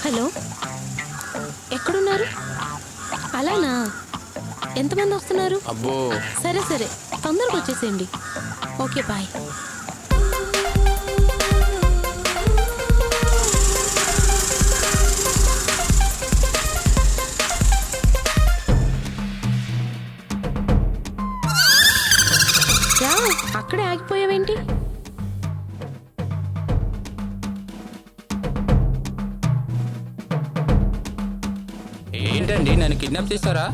Hello, ఎక్కడున్నారు? అలానా? ఎంతమంది వస్తున్నారు? అబ్బో, సరే సరే, తొందరగా వచ్చేసేయండి. Okay, bye. రా, అక్కడే ఆగిపోయావేంటి? ఏంటండి నన్ను కిడ్నాప్ చేస్తారా?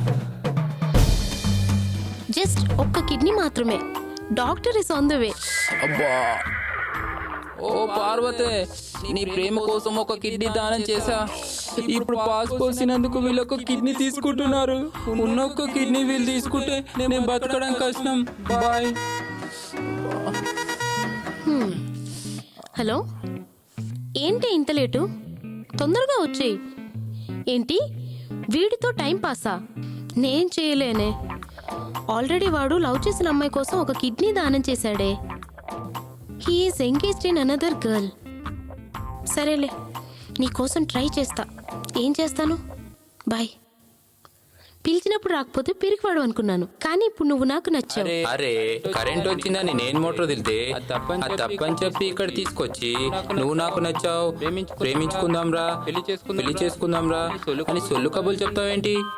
జస్ట్ ఒక్క కిడ్నీ మాత్రమే. Doctor is on the way. అబ్బా, ఓ పార్వతే, నీ ప్రేమ కోసం ఒక కిడ్నీ దానం చేశా. ఇప్పుడు పాస్ పోసినందుకు వీళ్ళొక కిడ్నీ తీసుకుంటున్నారు. ఉన్న ఒక్క కిడ్నీ వీళ్ళు తీసుకుంటే నేను బతకడం కష్టం. బాయ్. హలో, ఏంటి ఇంత లేటు? తొందరగా వచ్చేయి. ఏంటి, వీడితో టైం పాసా? నేను చేయలేనే. ఆల్రెడీ వాడు లవ్ చేసిన అమ్మాయి కోసం ఒక కిడ్నీ దానం చేశాడే. He is engaged in another girl. సరేలే, నీకోసం ట్రై చేస్తా. ఏం చేస్తాను? బాయ్. పిలిచినప్పుడు రాకపోతే పిరికివాడు అనుకున్నాను, కానీ ఇప్పుడు నువ్వు నాకు నచ్చావు. అరే, కరెంట్ వచ్చిందని నేను మోటార్ వదిలితే అది తప్పని చెప్పి ఇక్కడ తీసుకొచ్చి నువ్వు నాకు నచ్చావు, ప్రేమించుకుందాం రా, పెళ్లి చేసుకుందాం రా అని సొల్లు కబుర్లు చెప్తావేంటి?